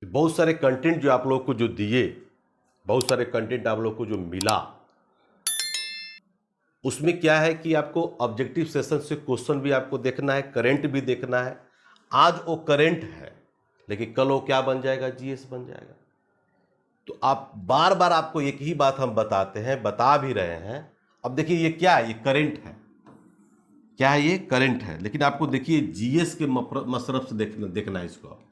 बहुत सारे कंटेंट जो आप लोग को जो दिए, बहुत सारे कंटेंट आप लोग को जो मिला, उसमें क्या है कि आपको ऑब्जेक्टिव सेशन से क्वेश्चन भी आपको देखना है, करेंट भी देखना है। आज वो करेंट है, लेकिन कल वो क्या बन जाएगा, जीएस बन जाएगा। तो आप बार बार आपको एक ही बात हम बताते हैं, बता भी रहे हैं। अब देखिए ये क्या है, ये करेंट है, क्या है, ये करंट है। लेकिन आपको देखिए जीएस के मसरफ से देखना है इसको। आपको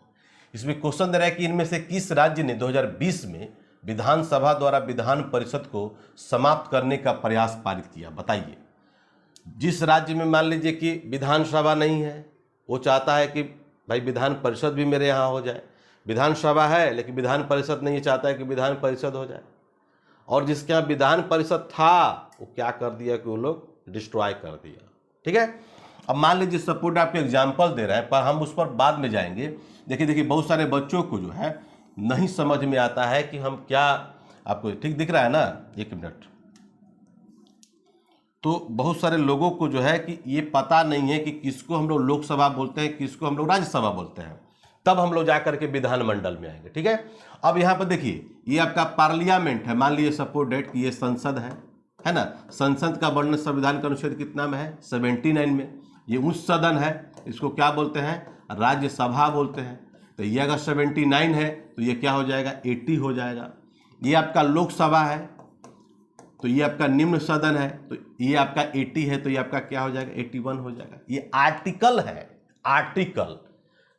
इसमें क्वेश्चन दे रहा है कि इनमें से किस राज्य ने 2020 में विधानसभा द्वारा विधान परिषद को समाप्त करने का प्रयास पारित किया, बताइए। जिस राज्य में मान लीजिए कि विधानसभा नहीं है, वो चाहता है कि भाई विधान परिषद भी मेरे यहाँ हो जाए। विधानसभा है लेकिन विधान परिषद नहीं, चाहता है कि विधान परिषद हो जाए। और जिसके यहाँ विधान परिषद था वो क्या कर दिया कि वो लोग डिस्ट्रॉय कर दिया। ठीक है, अब मान लीजिए सपोर्ट आपको एग्जाम्पल दे रहा है, पर हम उस पर बाद में जाएंगे। देखिए बहुत सारे बच्चों को जो है नहीं समझ में आता है कि हम क्या, आपको ठीक दिख रहा है ना, एक मिनट। तो बहुत सारे लोगों को जो है कि ये पता नहीं है कि किसको हम लोग लोकसभा बोलते हैं, किसको हम लोग राज्यसभा बोलते हैं। तब हम लोग जाकर के विधानमंडल में आएंगे। ठीक है, अब यहाँ पर देखिए ये आपका पार्लियामेंट है, मान लीजिए सपोज डेट कि ये संसद है ना। संसद का वर्णन संविधान का अनुच्छेद कितना में है, 79 में। ये उच्च सदन है, इसको क्या बोलते हैं, राज्यसभा बोलते हैं। तो ये अगर 79 है तो ये क्या हो जाएगा, 80 हो जाएगा। ये आपका लोकसभा है, तो ये आपका निम्न सदन है, तो ये आपका 80 है, तो ये आपका क्या हो जाएगा, 81 हो जाएगा। ये आर्टिकल है, आर्टिकल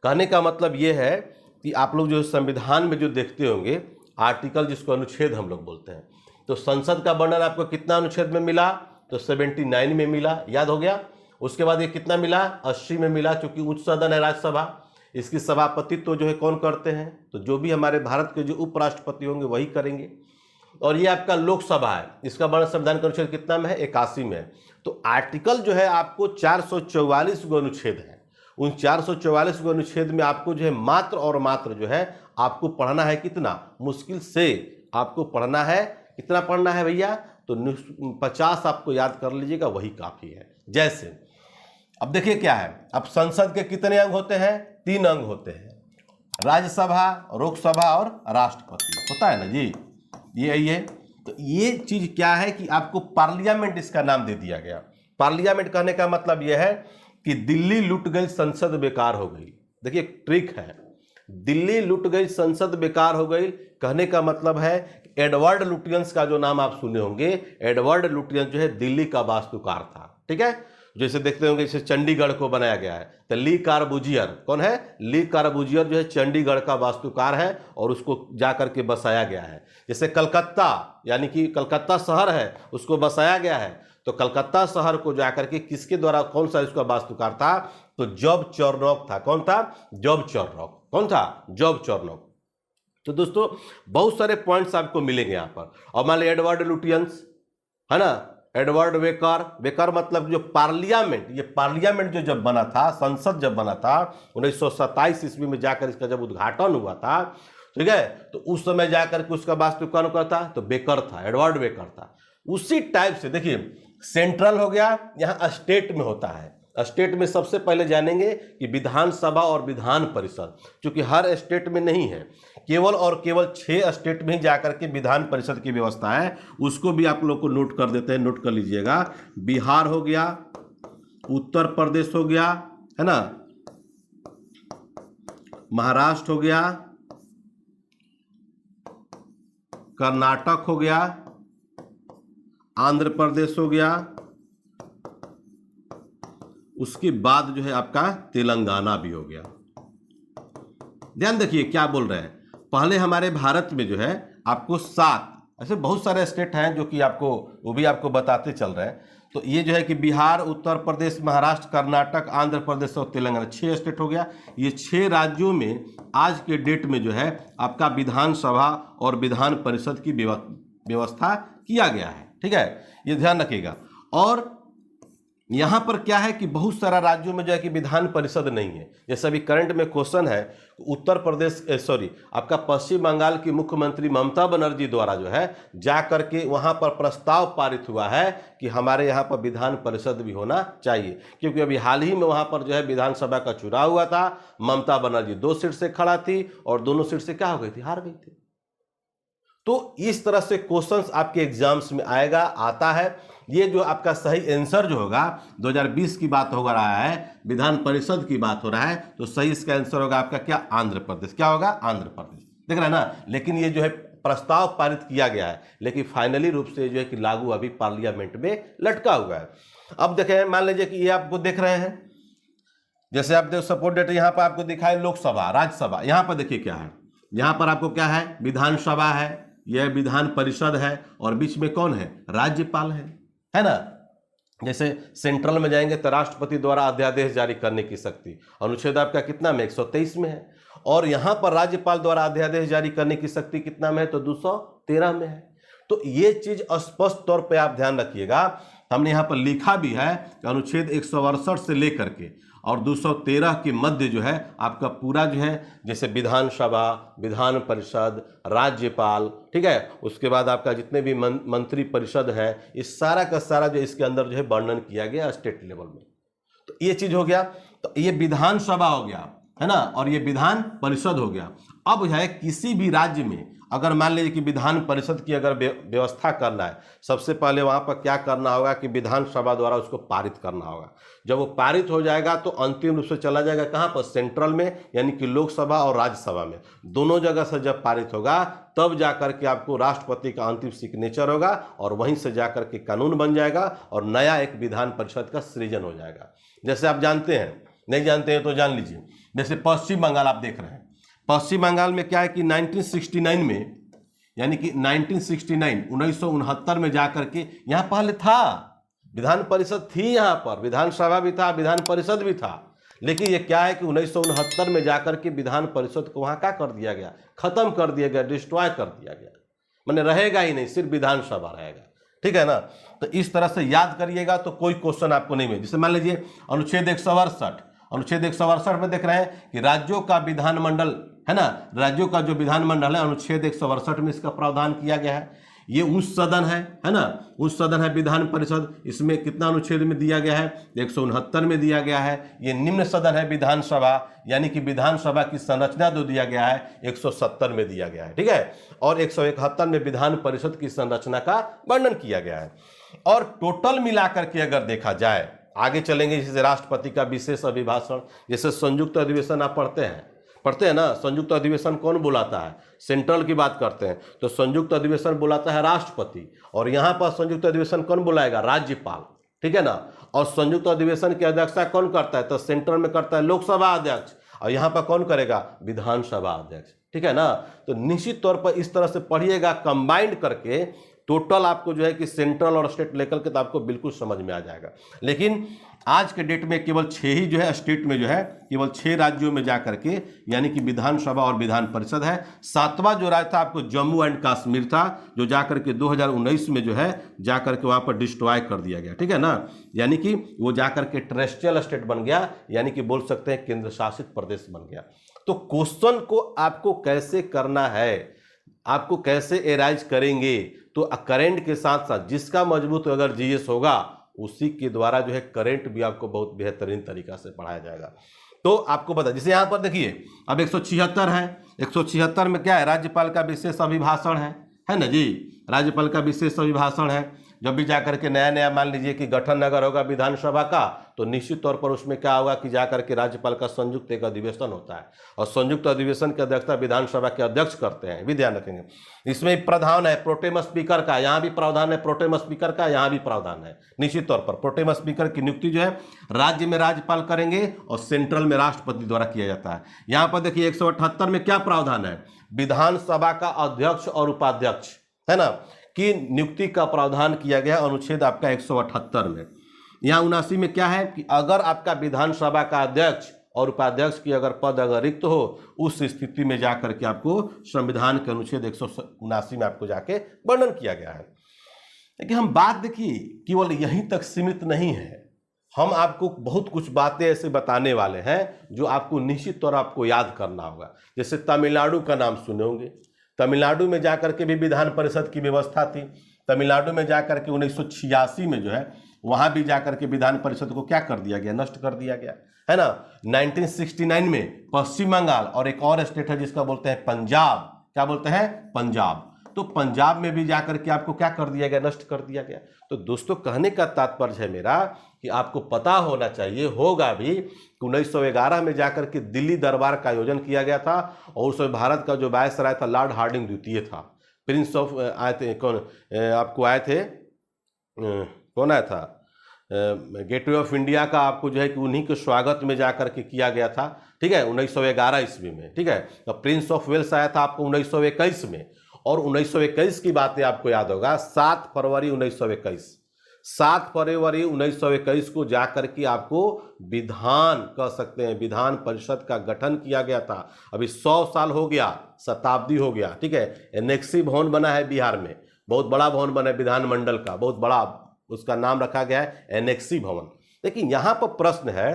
कहने का मतलब ये है कि आप लोग जो संविधान में जो देखते होंगे आर्टिकल, जिसको अनुच्छेद हम लोग बोलते हैं। तो संसद का वर्णन आपको कितना अनुच्छेद में मिला, तो 79 में मिला, याद हो गया। उसके बाद ये कितना मिला, 80 में मिला, चूंकि उच्च सदन है राज्यसभा। इसकी सभापतित्व तो जो है कौन करते हैं, तो जो भी हमारे भारत के जो उपराष्ट्रपति होंगे वही करेंगे। और ये आपका लोकसभा है, इसका वर्णन संविधान का अनुच्छेद कितना में है, 81 में है। तो आर्टिकल जो है आपको 444 गो अनुच्छेद है। उन 444 गो अनुच्छेद में आपको जो है मात्र और मात्र जो है आपको पढ़ना है कितना, मुश्किल से आपको पढ़ना है, कितना पढ़ना है भैया, तो 50 आपको याद कर लीजिएगा, वही काफी है। जैसे अब देखिए क्या है, अब संसद के कितने अंग होते हैं, 3 अंग होते हैं, राज्यसभा, लोकसभा और राष्ट्रपति, होता है ना जी, ये। तो ये चीज क्या है कि आपको पार्लियामेंट इसका नाम दे दिया गया। पार्लियामेंट कहने का मतलब यह है कि दिल्ली लुट गई, संसद बेकार हो गई। देखिए ट्रिक है, दिल्ली लुट गई, संसद बेकार हो गई कहने का मतलब है एडवर्ड लुटियंस का जो नाम आप सुने होंगे, एडवर्ड लुटियंस जो है दिल्ली का वास्तुकार था। ठीक है, जैसे देखते होंगे जैसे चंडीगढ़ को बनाया गया है, तो ली कार्बुजियर कौन है, ली कार्बुजियर जो है चंडीगढ़ का वास्तुकार है और उसको जाकर के बसाया गया है। जैसे कलकत्ता, यानी कि कलकत्ता शहर है, उसको बसाया गया है। तो कलकत्ता शहर को जाकर के किसके द्वारा, कौन सा इसका वास्तुकार था, तो जॉब चॉर्नोक था। कौन था, जॉब चॉर्नोक। कौन था, जॉब चॉर्नोक। तो दोस्तों बहुत सारे पॉइंट्स आपको मिलेंगे यहाँ पर। और मान लीजिए एडवर्ड लुटियंस है ना, एडवर्ड वेकर, वेकर मतलब जो पार्लियामेंट, ये पार्लियामेंट जो जब बना था, संसद जब बना था 1927 ईस्वी में जाकर इसका जब उद्घाटन हुआ था, ठीक है, तो उस समय जाकर के उसका वास्तुकार कौन था, तो बेकर था, एडवर्ड बेकर था। उसी टाइप से देखिए सेंट्रल हो गया, यहाँ स्टेट में होता है। स्टेट में सबसे पहले जानेंगे कि विधानसभा और विधान परिषद, क्योंकि हर स्टेट में नहीं है, केवल और केवल 6 स्टेट में ही जाकर के विधान परिषद की व्यवस्था है। उसको भी आप लोग को नोट कर देते हैं, नोट कर लीजिएगा। बिहार हो गया, उत्तर प्रदेश हो गया, है ना, महाराष्ट्र हो गया, कर्नाटक हो गया, आंध्र प्रदेश हो गया, उसके बाद जो है आपका तेलंगाना भी हो गया। ध्यान देखिए क्या बोल रहे हैं, पहले हमारे भारत में जो है आपको 7, ऐसे बहुत सारे स्टेट हैं जो कि आपको वो भी आपको बताते चल रहे हैं। तो ये जो है कि बिहार, उत्तर प्रदेश, महाराष्ट्र, कर्नाटक, आंध्र प्रदेश और तेलंगाना, 6 स्टेट हो गया। ये 6 राज्यों में आज के डेट में जो है आपका विधानसभा और विधान परिषद की व्यवस्था किया गया है। ठीक है, ये ध्यान रखिएगा। और यहाँ पर क्या है कि बहुत सारा राज्यों में जो है कि विधान परिषद नहीं है। जैसे अभी करंट में क्वेश्चन है, उत्तर प्रदेश आपका पश्चिम बंगाल की मुख्यमंत्री ममता बनर्जी द्वारा जो है जा करके वहाँ पर प्रस्ताव पारित हुआ है कि हमारे यहाँ पर विधान परिषद भी होना चाहिए, क्योंकि अभी हाल ही में वहाँ पर जो है विधानसभा का चुनाव हुआ था। ममता बनर्जी 2 सीट से खड़ा थी और दोनों सीट से क्या हो गई थी, हार गई थी। तो इस तरह से क्वेश्चंस आपके एग्जाम्स में आएगा, आता है। ये जो आपका सही आंसर जो होगा 2020 की बात हो रहा है, विधान परिषद की बात हो रहा है, तो सही इसका आंसर होगा आपका क्या, आंध्र प्रदेश। क्या होगा, आंध्र प्रदेश। देख रहे हैं ना। लेकिन ये जो है प्रस्ताव पारित किया गया है, लेकिन फाइनली रूप से जो है कि लागू अभी पार्लियामेंट में लटका हुआ है। अब देखें, मान लीजिए कि ये आपको देख रहे हैं, जैसे आप देख सपोर्ट डेटा यहाँ पर आपको दिखाए लोकसभा, राज्यसभा। यहाँ पर देखिए क्या है, यहाँ पर आपको क्या है, विधानसभा है, यह विधान परिषद है, और बीच में कौन है, राज्यपाल है ना। जैसे सेंट्रल में जाएंगे तो राष्ट्रपति द्वारा अध्यादेश जारी करने की शक्ति अनुच्छेद आपका कितना में, 123 में है। और यहाँ पर राज्यपाल द्वारा अध्यादेश जारी करने की शक्ति कितना में है, तो 213 में है। तो ये चीज स्पष्ट तौर पे आप ध्यान रखिएगा। हमने यहाँ पर लिखा भी है कि अनुच्छेद 168 से लेकर के और 213 के मध्य जो है आपका पूरा जो है, जैसे विधानसभा, विधान परिषद, राज्यपाल, ठीक है, उसके बाद आपका जितने भी मंत्री परिषद है, इस सारा का सारा जो इसके अंदर जो है वर्णन किया गया स्टेट लेवल में। तो ये चीज हो गया। तो ये विधानसभा हो गया, है ना, और ये विधान परिषद हो गया। अब है किसी भी राज्य में अगर मान लीजिए कि विधान परिषद की अगर व्यवस्था करना है, सबसे पहले वहां पर क्या करना होगा कि विधानसभा द्वारा उसको पारित करना होगा। जब वो पारित हो जाएगा तो अंतिम रूप से चला जाएगा कहां पर, सेंट्रल में, यानी कि लोकसभा और राज्यसभा में, दोनों जगह से जब पारित होगा तब जाकर के आपको राष्ट्रपति का अंतिम सिग्नेचर होगा और वहीं से जाकर के कानून बन जाएगा और नया एक विधान परिषद का सृजन हो जाएगा। जैसे आप जानते हैं, नहीं जानते हैं तो जान लीजिए, जैसे पश्चिम बंगाल आप देख रहे हैं, पश्चिम बंगाल में क्या है कि 1969 में, यानी कि 1969 में जाकर के यहाँ पहले था विधान परिषद थी, यहाँ पर विधानसभा भी था, विधान परिषद भी था। लेकिन ये क्या है कि 1969 में जाकर के विधान परिषद को वहाँ क्या कर दिया गया, खत्म कर दिया गया, डिस्ट्रॉय कर दिया गया, मैंने रहेगा ही नहीं, सिर्फ विधानसभा रहेगा। ठीक है ना। तो इस तरह से याद करिएगा तो कोई क्वेश्चन आपको नहीं मिले। जैसे मान लीजिए अनुच्छेद 168 में देख रहे हैं कि राज्यों का विधानमंडल, है ना, राज्यों का जो विधानमंडल है अनुच्छेद 168 में इसका प्रावधान किया गया है। ये उच्च सदन है ना, उच्च सदन है विधान परिषद, इसमें कितना अनुच्छेद में दिया गया है, 169 में दिया गया है। ये निम्न सदन है विधानसभा, यानी कि विधानसभा की संरचना जो दिया गया है 170 में दिया गया है, ठीक है। और 171 में विधान परिषद की संरचना का वर्णन किया गया है। और टोटल मिलाकर के अगर देखा जाए, आगे चलेंगे, जैसे राष्ट्रपति का विशेष अभिभाषण, जैसे संयुक्त अधिवेशन आप पढ़ते हैं ना, संयुक्त अधिवेशन कौन बुलाता है, सेंट्रल की बात करते हैं तो संयुक्त अधिवेशन बुलाता है राष्ट्रपति, और यहाँ पर संयुक्त अधिवेशन कौन बुलाएगा, राज्यपाल, ठीक है ना। और संयुक्त अधिवेशन की अध्यक्षता कौन करता है, तो सेंट्रल में करता है लोकसभा अध्यक्ष, और यहाँ पर कौन करेगा, विधानसभा अध्यक्ष, ठीक है ना। तो निश्चित तौर पर इस तरह से पढ़िएगा, कंबाइंड करके टोटल आपको जो है कि सेंट्रल और स्टेट लेवल के तो आपको बिल्कुल समझ में आ जाएगा। लेकिन आज के डेट में केवल 6 ही जो है स्टेट में जो है, केवल 6 राज्यों में जाकर के, यानी कि विधानसभा और विधान परिषद है। 7वां जो राज्य था आपको जम्मू एंड कश्मीर था, जो जाकर के 2019 में जो है जाकर के वहां पर डिस्ट्रॉय कर दिया गया, ठीक है ना। यानी कि वो जाकर के टेरेस्ट्रियल स्टेट बन गया, यानी कि बोल सकते हैं केंद्र शासित प्रदेश बन गया। तो क्वेश्चन को आपको कैसे करना है, आपको कैसे एराइज करेंगे, तो करेंट के साथ साथ जिसका मजबूत अगर जीएस होगा उसी के द्वारा जो है करंट भी आपको बहुत बेहतरीन तरीका से पढ़ाया जाएगा। तो आपको पता, जैसे यहाँ पर देखिए अब 176 है, 176 में क्या है, राज्यपाल का विशेष अभिभाषण है ना जी, राज्यपाल का विशेष अभिभाषण है। जब भी जाकर के नया मान लीजिए कि गठन अगर होगा विधानसभा का, तो निश्चित तौर पर उसमें क्या होगा कि जाकर के राज्यपाल का संयुक्त एक अधिवेशन होता है, और संयुक्त अधिवेशन की अध्यक्षता विधानसभा के अध्यक्ष करते हैं, भी ध्यान रखेंगे। इसमें प्रावधान है प्रोटेम स्पीकर का, यहाँ भी प्रावधान है प्रोटेम स्पीकर का, यहाँ भी प्रावधान है। निश्चित तौर पर प्रोटेम स्पीकर की नियुक्ति जो है राज्य में राज्यपाल करेंगे और सेंट्रल में राष्ट्रपति द्वारा किया जाता है। यहाँ पर देखिए 178 में क्या प्रावधान है, विधानसभा का अध्यक्ष और उपाध्यक्ष, है ना, की नियुक्ति का प्रावधान किया गया अनुच्छेद आपका 178 में। यहाँ 79 में क्या है कि अगर आपका विधानसभा का अध्यक्ष और उपाध्यक्ष की अगर पद अगर रिक्त हो, उस स्थिति में जाकर के आपको संविधान के अनुच्छेद 179 में आपको जाके वर्णन किया गया है। लेकिन हम बात देखिए केवल यहीं तक सीमित नहीं है, हम आपको बहुत कुछ बातें ऐसे बताने वाले हैं जो आपको निश्चित तौर आपको याद करना होगा। जैसे तमिलनाडु का नाम सुने होंगे, तमिलनाडु में जाकर के भी विधान परिषद की व्यवस्था थी। तमिलनाडु में जाकर के 1986 में जो है वहां भी जाकर के विधान परिषद को क्या कर दिया गया, नष्ट कर दिया गया, है ना। 1969 में पश्चिम बंगाल और एक और स्टेट है जिसका बोलते हैं पंजाब, क्या बोलते हैं, पंजाब, तो पंजाब में भी जाकर के आपको क्या कर दिया गया, नष्ट कर दिया गया। तो दोस्तों कहने का तात्पर्य है मेरा कि आपको पता होना चाहिए, होगा भी, कि 1911 में जाकर के दिल्ली दरबार का आयोजन किया गया था और उसमें भारत का जो वायसराय था लॉर्ड हार्डिंग द्वितीय था। प्रिंस ऑफ आए थे कौन, आपको आए थे, कौन आया था, गेटवे ऑफ इंडिया का आपको जो है कि उन्हीं के स्वागत में जाकर के किया गया था, ठीक है, 1911 ईस्वी में, ठीक है। तो प्रिंस ऑफ वेल्स आया था आपको 1921 में, और 1921 की बातें आपको याद होगा, 7 फरवरी 1921, 7 फरवरी 1921 को जाकर के आपको विधान कह सकते हैं, विधान परिषद का गठन किया गया था। अभी 100 साल हो गया, शताब्दी हो गया, ठीक है। एनेक्सी भवन बना है बिहार में, बहुत बड़ा भवन बना है विधानमंडल का, बहुत बड़ा, उसका नाम रखा गया है एनेक्सी भवन। लेकिन यहाँ पर प्रश्न है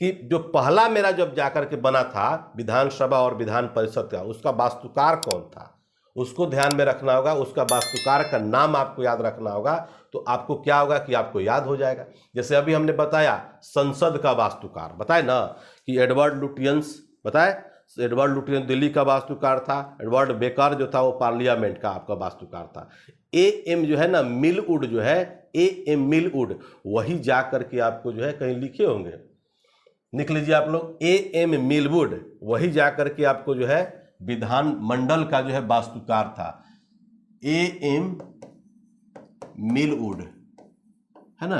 कि जो पहला मेरा जब जाकर के बना था विधानसभा और विधान परिषद का, उसका वास्तुकार कौन था, उसको ध्यान में रखना होगा, उसका वास्तुकार का नाम आपको याद रखना होगा, तो आपको क्या होगा कि आपको याद हो जाएगा। जैसे अभी हमने बताया संसद का वास्तुकार, बताए ना कि एडवर्ड लुटियंस, बताए एडवर्ड लुटियंस दिल्ली का वास्तुकार था, एडवर्ड बेकर जो था वो पार्लियामेंट का आपका वास्तुकार था। AM जो है ना मिलवुड जो है, AM मिलवुड, वही जा करके आपको जो है कहीं लिखे होंगे, लिख लीजिए आप लोग, AM मिलवुड वही जा करके आपको जो है विधान मंडल का जो है वास्तुकार था, AM मिलवुड, है ना।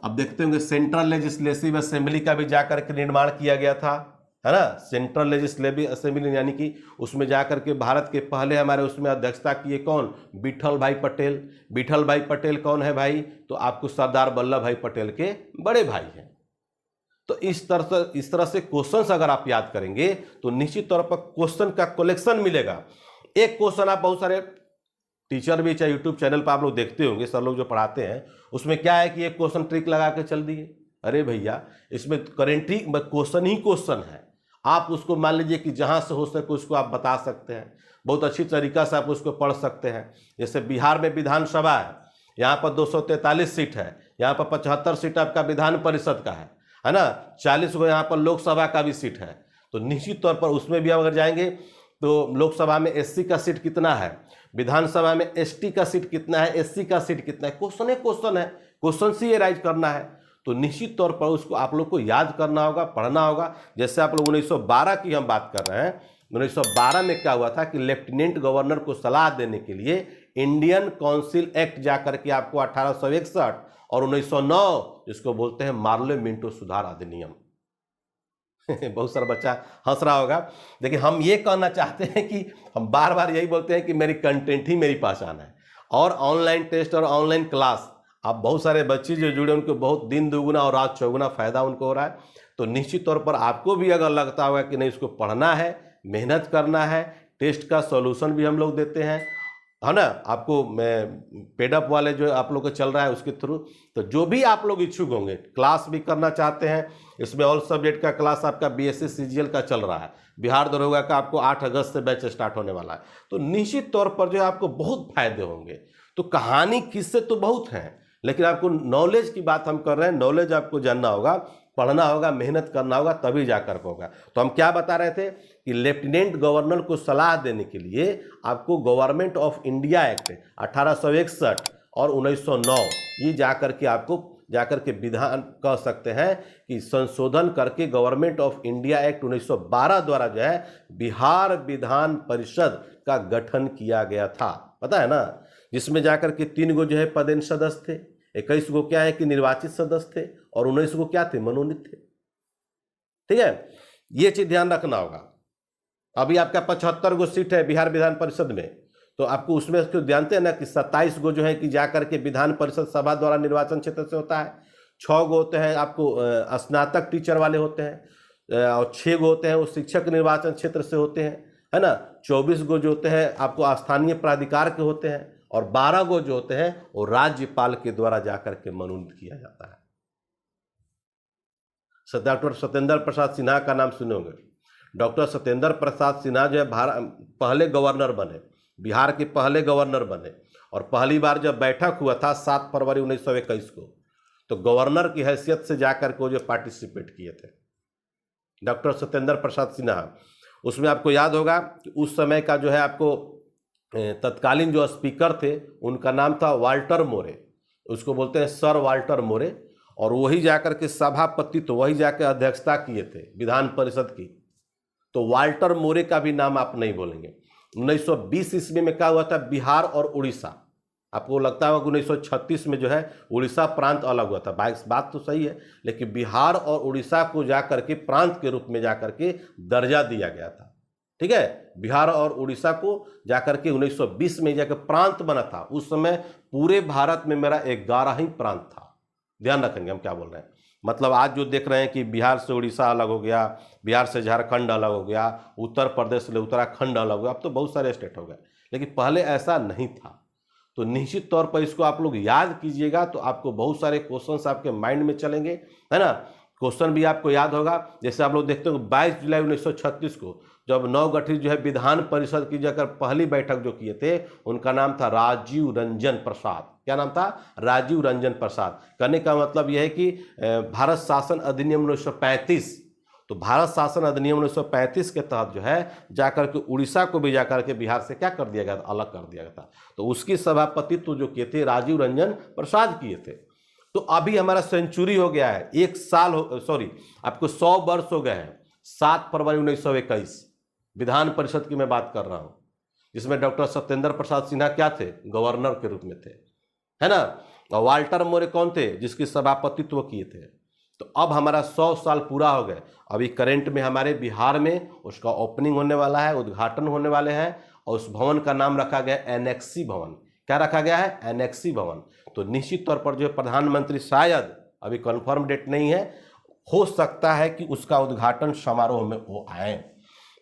अब देखते होंगे सेंट्रल लेजिस्लेटिव असेंबली का भी जाकर के निर्माण किया गया था, है ना। सेंट्रल लेजिस्लेटिव असेंबली यानी कि उसमें जाकर के भारत के पहले हमारे उसमें अध्यक्षता किए कौन, विठल भाई पटेल। विठल भाई पटेल कौन है भाई, तो आपको सरदार वल्लभ भाई पटेल के बड़े भाई हैं। तो इस तरह से क्वेश्चंस अगर आप याद करेंगे तो निश्चित तौर पर क्वेश्चन का कलेक्शन मिलेगा। एक क्वेश्चन आप बहुत सारे टीचर भी चाहे यूट्यूब चैनल पर आप लोग देखते होंगे, सर लोग जो पढ़ाते हैं, उसमें क्या है कि एक क्वेश्चन ट्रिक लगा के चल दिए। अरे भैया इसमें करेंटली क्वेश्चन ही क्वेश्चन है, आप उसको मान लीजिए कि जहां से हो सके उसको आप बता सकते हैं, बहुत अच्छी तरीका से आप उसको पढ़ सकते हैं। जैसे बिहार में विधानसभा है, यहाँ पर 243 सीट है, यहाँ पर 75 सीट आपका विधान परिषद का है ना, 40 को यहाँ पर लोकसभा का भी सीट है। तो निश्चित तौर पर उसमें भी अगर जाएंगे तो लोकसभा में SC का सीट कितना है, विधानसभा में ST का सीट कितना है, SC का सीट कितना है, क्वेश्चन है, क्वेश्चन से राइज करना है। तो निश्चित तौर पर उसको आप लोग को याद करना होगा, पढ़ना होगा। जैसे आप लोग 1912 की हम बात कर रहे हैं, 1912 में क्या हुआ था कि लेफ्टिनेंट गवर्नर को सलाह देने के लिए इंडियन काउंसिल एक्ट जाकर के आपको 1861 और 1909 जिसको बोलते हैं मार्ले मिंटो सुधार अधिनियम बहुत सारा बच्चा हंस रहा होगा, लेकिन हम ये कहना चाहते हैं कि हम बार बार यही बोलते हैं कि मेरी कंटेंट ही मेरी पहचान है, और ऑनलाइन टेस्ट और ऑनलाइन क्लास, अब बहुत सारे बच्चे जो जुड़े उनको बहुत दिन दुगुना और रात चौगुना फायदा उनको हो रहा है। तो निश्चित तौर पर आपको भी अगर लगता होगा कि नहीं इसको पढ़ना है, मेहनत करना है, टेस्ट का सॉल्यूशन भी हम लोग देते हैं, है ना, आपको मैं पेडअप वाले जो आप लोग को चल रहा है उसके थ्रू, तो जो भी आप लोग इच्छुक होंगे क्लास भी करना चाहते हैं, इसमें ऑल सब्जेक्ट का क्लास आपका BSc CGL का चल रहा है, बिहार दरोगा का आपको 8 अगस्त से बैच स्टार्ट होने वाला है। तो निश्चित तौर पर जो आपको बहुत फायदे होंगे। तो कहानी किस्से तो बहुत हैं, लेकिन आपको नॉलेज की बात हम कर रहे हैं, नॉलेज आपको जानना होगा, पढ़ना होगा, मेहनत करना होगा, तभी जाकर होगा। तो हम क्या बता रहे थे कि लेफ्टिनेंट गवर्नर को सलाह देने के लिए आपको गवर्नमेंट ऑफ इंडिया एक्ट 1861 और 1909 ये जाकर के आपको जाकर के विधान कह सकते हैं कि संशोधन करके गवर्नमेंट ऑफ इंडिया एक्ट 1912 द्वारा जो है बिहार विधान परिषद का गठन किया गया था, पता है ना, जिसमें जाकर के 3 गो जो है पदेन सदस्य थे, 21 गो क्या है कि निर्वाचित सदस्य थे, और 19 गो क्या थे, मनोनीत थे। ठीक है, ये चीज ध्यान रखना होगा। अभी आपका 75 गो सीट है बिहार विधान परिषद में, तो आपको उसमें तो जानते हैं ना कि 27 गो जो है कि जाकर के विधान परिषद सभा द्वारा निर्वाचन क्षेत्र से होता है, 6 गो होते हैं आपको स्नातक टीचर वाले होते हैं, और 6 गो होते हैं वो शिक्षक निर्वाचन क्षेत्र से होते हैं, है ना, 24 गो जो होते हैं आपको स्थानीय प्राधिकार के होते हैं, और 12 गो जो होते हैं वो राज्यपाल के द्वारा जाकर के मनोनीत किया जाता है। डॉक्टर सत्येंद्र प्रसाद सिन्हा का नाम सुने होंगे। डॉक्टर सत्येंद्र प्रसाद सिन्हा जो है पहले गवर्नर बने, बिहार के पहले गवर्नर बने, और पहली बार जब बैठक हुआ था 7 फरवरी 1921 को, तो गवर्नर की हैसियत से जाकर के वो जो पार्टिसिपेट किए थे डॉक्टर सत्येंद्र प्रसाद सिन्हा। उसमें आपको याद होगा कि उस समय का जो है आपको तत्कालीन जो स्पीकर थे उनका नाम था वाल्टर मोरे, उसको बोलते हैं सर वाल्टर मोरे, और वही जाकर के सभापति, तो वही जाकर अध्यक्षता किए थे विधान परिषद की। तो वाल्टर मोरे का भी नाम आप नहीं बोलेंगे। 1920 ईस्वी में क्या हुआ था, बिहार और उड़ीसा, आपको लगता होगा कि 1936 में जो है उड़ीसा प्रांत अलग हुआ था। बात तो सही है, लेकिन बिहार और उड़ीसा को जाकर के प्रांत के रूप में जाकर के दर्जा दिया गया था। ठीक है, बिहार और उड़ीसा को जाकर के 1920 में जाकर प्रांत बना था। उस समय पूरे भारत में मेरा 11 ही प्रांत था। ध्यान रखेंगे हम क्या बोल रहे हैं। मतलब आज जो देख रहे हैं कि बिहार से उड़ीसा अलग हो गया, बिहार से झारखंड अलग हो गया, उत्तर प्रदेश से उत्तराखंड अलग हो गया, अब तो बहुत सारे स्टेट हो गए, लेकिन पहले ऐसा नहीं था। तो निश्चित तौर पर इसको आप लोग याद कीजिएगा, तो आपको बहुत सारे क्वेश्चंस आपके माइंड में चलेंगे, है ना। क्वेश्चन भी आपको याद होगा, जैसे आप लोग देखते हो 22 जुलाई 1936 को जब नवगठित जो है विधान परिषद की जगह पहली बैठक जो किए थे, उनका नाम था राजीव रंजन प्रसाद। क्या नाम था? राजीव रंजन प्रसाद। कहने का मतलब यह है कि भारत शासन अधिनियम 1935, तो भारत शासन अधिनियम 1935 के तहत जो है जाकर के उड़ीसा को भी जाकर के बिहार से क्या कर दिया गया था, अलग कर दिया गया था। तो उसकी सभापतित्व जो किए थे राजीव रंजन प्रसाद किए थे। तो अभी हमारा सेंचुरी हो गया है, 1 साल आपको 100 वर्ष हो गए हैं। 7 फरवरी 1921 विधान परिषद की मैं बात कर रहा हूं, जिसमें डॉक्टर सत्येंद्र प्रसाद सिन्हा क्या थे, गवर्नर के रूप में थे, है ना। और वाल्टर मोरे कौन थे, जिसकी सभापतित्व किए थे। तो अब हमारा 100 साल पूरा हो गए। अभी करंट में हमारे बिहार में उसका ओपनिंग होने वाला है, उद्घाटन होने वाले हैं, और उस भवन का नाम रखा गया एनेक्सी भवन। क्या रखा गया है? एनेक्सी भवन। तो निश्चित तौर पर जो है प्रधानमंत्री, शायद अभी कंफर्म डेट नहीं है, हो सकता है कि उसका उद्घाटन समारोह में वो आए।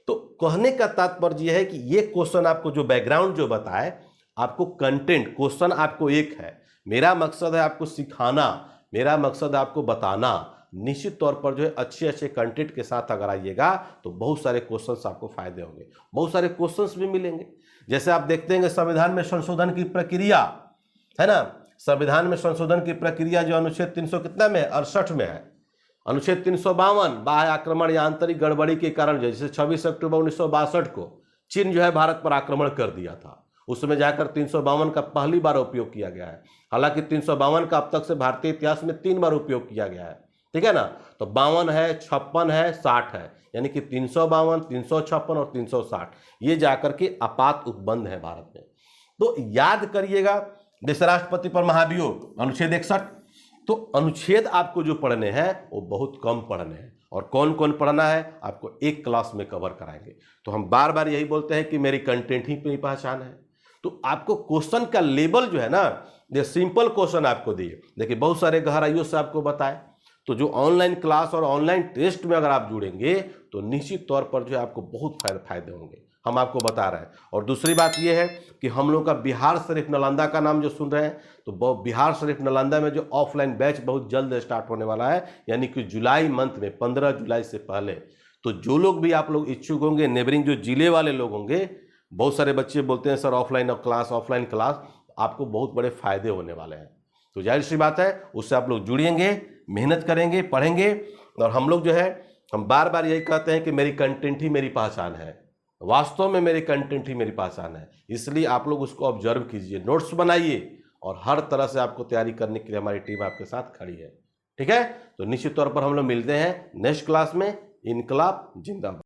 तो कहने का तात्पर्य यह है कि ये क्वेश्चन आपको जो बैकग्राउंड जो बताए, आपको कंटेंट क्वेश्चन आपको एक है, मेरा मकसद है आपको सिखाना, मेरा मकसद है आपको बताना। निश्चित तौर पर जो है अच्छे अच्छे कंटेंट के साथ अगर आइएगा तो बहुत सारे क्वेश्चंस आपको फायदे होंगे, बहुत सारे क्वेश्चंस भी मिलेंगे। जैसे आप देखते हैं संविधान में संशोधन की प्रक्रिया, है ना, संविधान में संशोधन की प्रक्रिया जो अनुच्छेद 300 कितना में है, 68 में है। अनुच्छेद 352 बाह्य आक्रमण या आंतरिक गड़बड़ी के कारण, जैसे 26 अक्टूबर 1962 को चीन जो है भारत पर आक्रमण कर दिया था, उसमें जाकर 352 का पहली बार उपयोग किया गया है। हालांकि 352 का अब तक से भारतीय इतिहास में 3 बार उपयोग किया गया है, ठीक है ना। तो 52 है, 56 है, 60 है, यानी कि 352, 356 और 360 ये जाकर के आपात उपबंध है भारत में। तो याद करिएगा, जैसे राष्ट्रपति पर महाभियोग अनुच्छेद 61, तो अनुच्छेद आपको जो पढ़ने हैं वो बहुत कम पढ़ने हैं, और कौन कौन पढ़ना है आपको एक क्लास में कवर कराएंगे। तो हम बार बार यही बोलते हैं कि मेरी कंटेंट ही मेरी पहचान है। तो आपको क्वेश्चन का लेवल जो है ना, ये सिंपल क्वेश्चन आपको दिए, देखिए बहुत सारे गहराइयों से आपको बताए। तो जो ऑनलाइन क्लास और ऑनलाइन टेस्ट में अगर आप जुड़ेंगे तो निश्चित तौर पर जो है आपको बहुत फायदे होंगे, हम आपको बता रहे हैं। और दूसरी बात यह है कि हम लोग का बिहार शरीफ नालंदा का नाम जो सुन रहे हैं, तो बिहार शरीफ नालंदा में जो ऑफलाइन बैच बहुत जल्द स्टार्ट होने वाला है, यानी कि जुलाई मंथ में 15 जुलाई से पहले। तो जो लोग भी आप लोग इच्छुक होंगे, नेबरिंग जो जिले वाले लोग होंगे, बहुत सारे बच्चे बोलते हैं सर ऑफलाइन क्लास, आपको बहुत बड़े फायदे होने वाले हैं। तो जाहिर सी बात है उससे आप लोग जुड़ेंगे, मेहनत करेंगे, पढ़ेंगे। और हम लोग जो है हम बार बार यही कहते हैं कि मेरी कंटेंट ही मेरी पहचान है, वास्तव में मेरी कंटेंट ही मेरी पहचान है। इसलिए आप लोग उसको ऑब्जर्व कीजिए, नोट्स बनाइए, और हर तरह से आपको तैयारी करने के लिए हमारी टीम आपके साथ खड़ी है, ठीक है। तो निश्चित तौर पर हम लोग मिलते हैं नेक्स्ट क्लास में। इनकलाब जिंदाबाद।